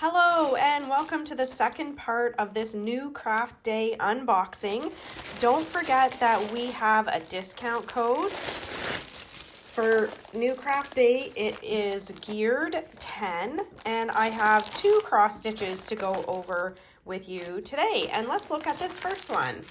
Hello and welcome to the second part of this new craft day unboxing. Don't forget that we have a discount code for new craft day. It is geared 10 and I have two cross stitches to go over with you today. And let's look at this first one.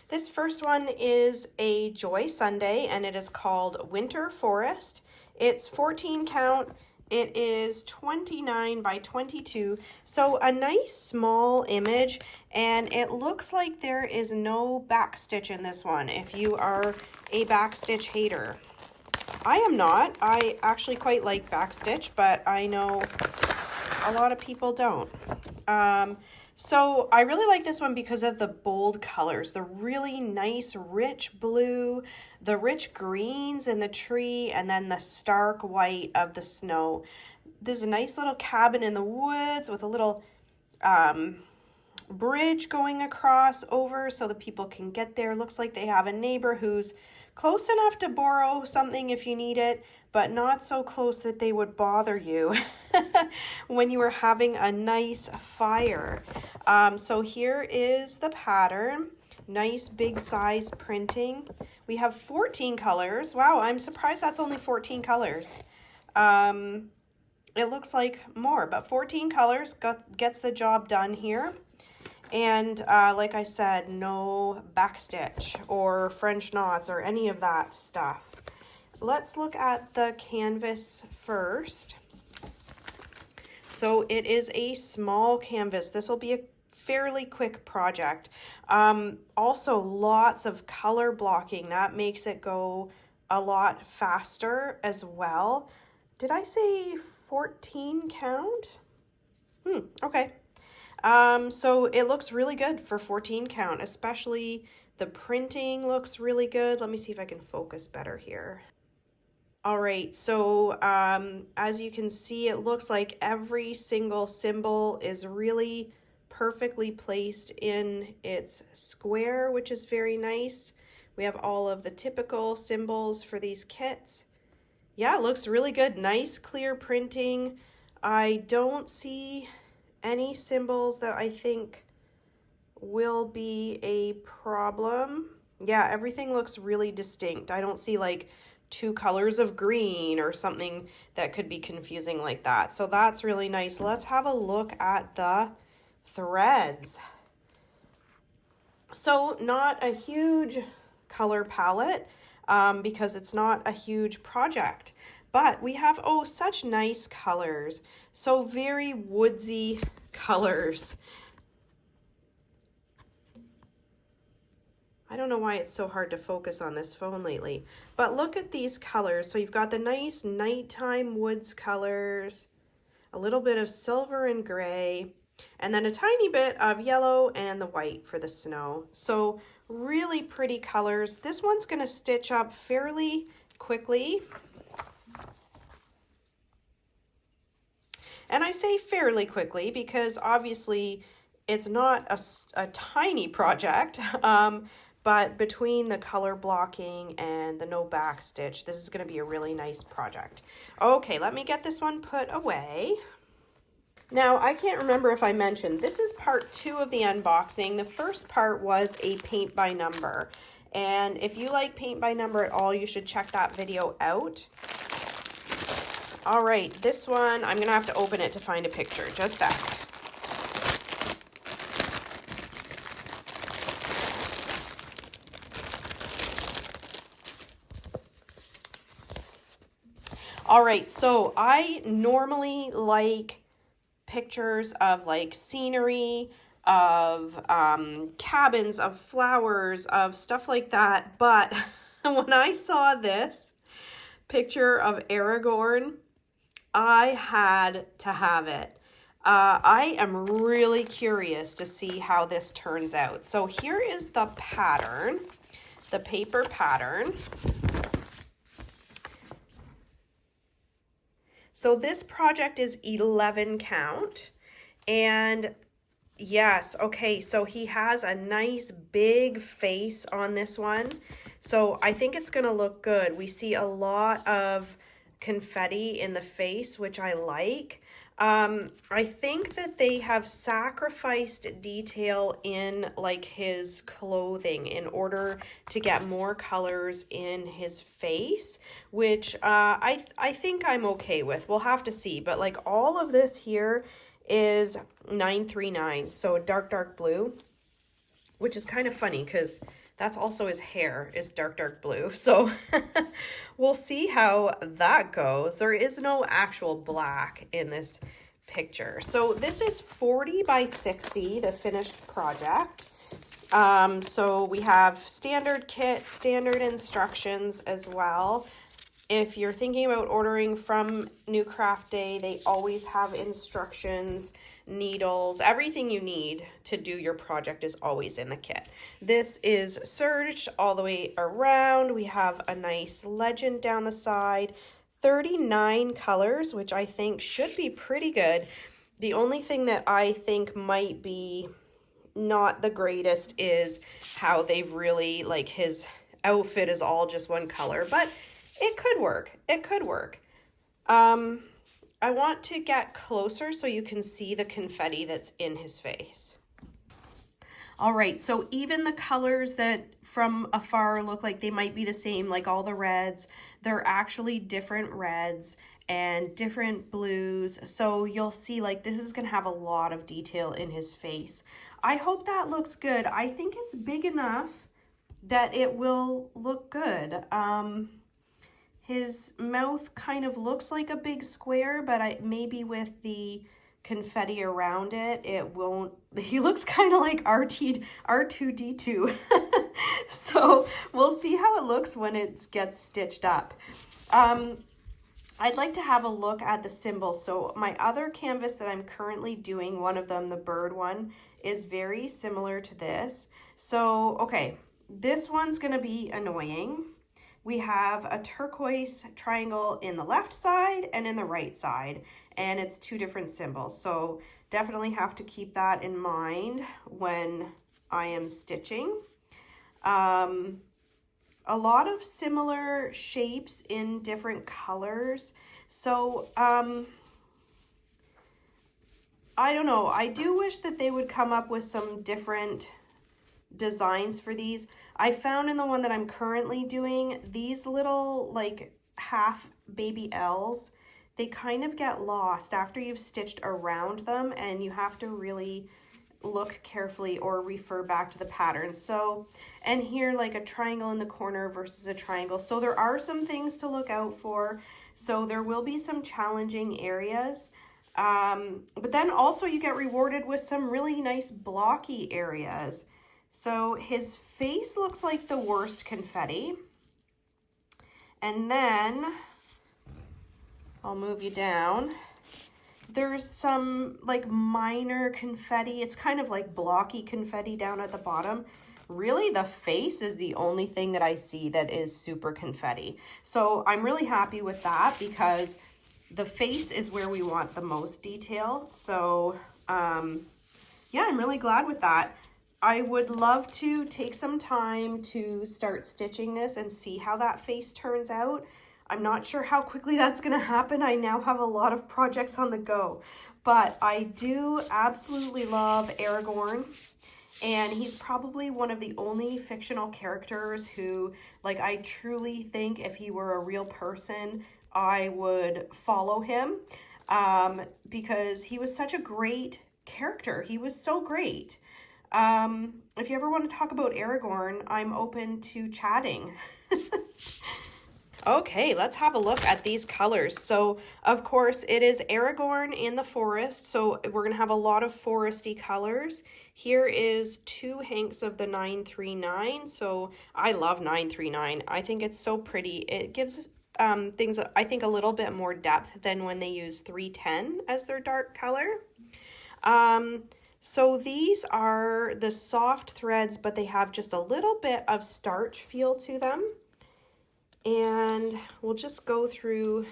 This first one is a Joy Sunday and it is called Winter Forest. It's 14 count. It is 29 by 22, so a nice small image, and it looks like there is no backstitch in this one if you are a backstitch hater. I am not. I actually quite like backstitch, but I know a lot of people don't. So I really like this one because of the bold colors, the really nice rich blue, the rich greens in the tree, and then the stark white of the snow. There's a nice little cabin in the woods with a little bridge going across over so the people can get there. Looks like they have a neighbor who's close enough to borrow something if you need it, but not so close that they would bother you when you were having a nice fire. So here is the pattern. Nice big size printing. We have 14 colors. Wow, I'm surprised that's only 14 colors. It looks like more, but 14 colors gets the job done here. And like I said, no backstitch or French knots or any of that stuff. Let's look at the canvas first. So it is a small canvas. This will be a fairly quick project. Also lots of color blocking. That makes it go a lot faster as well. Did I say 14 count? Okay. So it looks really good for 14 count, especially the printing looks really good. Let me see if I can focus better here. All right, so as you can see, it looks like every single symbol is really perfectly placed in its square, which is very nice. We have all of the typical symbols for these kits. Yeah, it looks really good. Nice, clear printing. I don't see any symbols that I think will be a problem. Yeah, everything looks really distinct. I don't see like two colors of green or something that could be confusing like that. So that's really nice. Let's have a look at the threads. So not a huge color palette because it's not a huge project, but we have, oh, such nice colors. So very woodsy colors. I don't know why it's so hard to focus on this phone lately, but look at these colors. So you've got the nice nighttime woods colors, a little bit of silver and gray, and then a tiny bit of yellow and the white for the snow. So really pretty colors. This one's going to stitch up fairly quickly. And I say fairly quickly because obviously it's not a tiny project, but between the color blocking and the no back stitch, this is going to be a really nice project. Okay, let me get this one put away. Now, I can't remember if I mentioned, this is part 2 of the unboxing. The first part was a paint by number. And if you like paint by number at all, you should check that video out. All right, this one, I'm gonna have to open it to find a picture. Just a sec. All right, so I normally like pictures of like scenery, of cabins, of flowers, of stuff like that. But when I saw this picture of Aragorn, I had to have it. I am really curious to see how this turns out. So here is the pattern, the paper pattern. So this project is 11 count, and yes, okay, so he has a nice big face on this one. So I think it's gonna look good. We see a lot of confetti in the face, which I like. I think that they have sacrificed detail in like his clothing in order to get more colors in his face, which I think I'm okay with. We'll have to see, but like all of this here is 939, so dark blue, which is kind of funny because that's also his hair is dark blue. So we'll see how that goes. There is no actual black in this picture. So this is 40 by 60, the finished project. So we have standard kit, standard instructions as well. If you're thinking about ordering from New Craft Day, they always have instructions, needles, everything you need to do your project is always in the kit. This is serged all the way around. We have a nice legend down the side, 39 colors, which I think should be pretty good. The only thing that I think might be not the greatest is how they've really, like, his outfit is all just one color, but it could work. It could work. I want to get closer so you can see the confetti that's in his face. All right, so even the colors that from afar look like they might be the same, like all the reds, they're actually different reds and different blues. So you'll see like this is gonna have a lot of detail in his face. I hope that looks good. I think it's big enough that it will look good. His mouth kind of looks like a big square, but maybe with the confetti around it, it won't. He looks kind of like R2D2. So we'll see how it looks when it gets stitched up. I'd like to have a look at the symbols. So my other canvas that I'm currently doing, one of them, the bird one, is very similar to this. So, okay, this one's gonna be annoying. We have a turquoise triangle in the left side and in the right side, and it's two different symbols. So definitely have to keep that in mind when I am stitching. A lot of similar shapes in different colors. So I don't know. I do wish that they would come up with some different designs for these. I found in the one that I'm currently doing, these little like half baby L's, they kind of get lost after you've stitched around them, and you have to really look carefully or refer back to the pattern. So, and here like a triangle in the corner versus a triangle. So there are some things to look out for. So there will be some challenging areas. But then also you get rewarded with some really nice blocky areas. So his face looks like the worst confetti. And then I'll move you down. There's some like minor confetti. It's kind of like blocky confetti down at the bottom. Really, the face is the only thing that I see that is super confetti. So I'm really happy with that because the face is where we want the most detail. So yeah, I'm really glad with that. I would love to take some time to start stitching this and see how that face turns out. I'm not sure how quickly that's going to happen. I now have a lot of projects on the go, but I do absolutely love Aragorn, and he's probably one of the only fictional characters who, like, I truly think if he were a real person, I would follow him because he was such a great character. He was so great. If you ever want to talk about Aragorn, I'm open to chatting. Okay, let's have a look at these colors. So, of course, it is Aragorn in the forest, so we're going to have a lot of foresty colors. Here is 2 hanks of the 939, so I love 939. I think it's so pretty. It gives things, I think, a little bit more depth than when they use 310 as their dark color. So these are the soft threads, but they have just a little bit of starch feel to them. And we'll just go through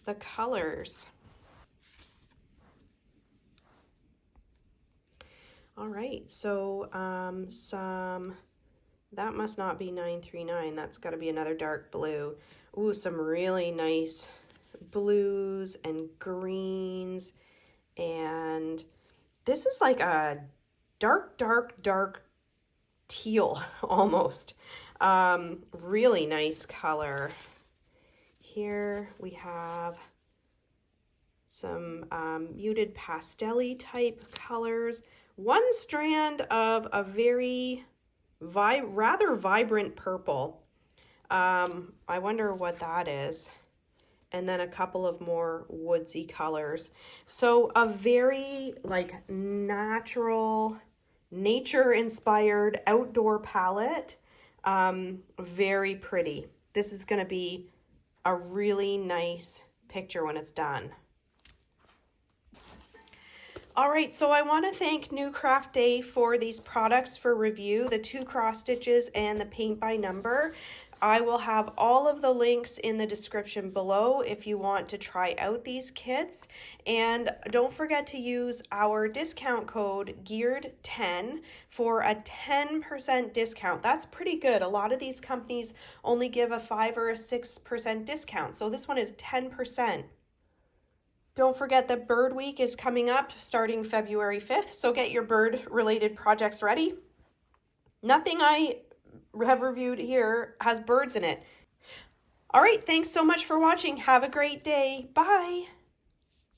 the colors. All right, so that must not be 939. That's got to be another dark blue. Ooh, some really nice blues and greens, and this is like a dark teal almost. Really nice color. Here we have some muted pastel-y type colors. One strand of a very rather vibrant purple. I wonder what that is. And then a couple of more woodsy colors. So a very like natural, nature-inspired outdoor palette. Very pretty. This is going to be a really nice picture when it's done. All right, so I want to thank New Craft Day for these products for review, the 2 cross stitches and the paint by number. I will have all of the links in the description below if you want to try out these kits. And don't forget to use our discount code GEARED10 for a 10% discount. That's pretty good. A lot of these companies only give a 5 or a 6% discount, so this one is 10%. Don't forget that Bird Week is coming up starting February 5th, so get your bird-related projects ready. Nothing I have reviewed here has birds in it. All right, thanks so much for watching. Have a great day. Bye.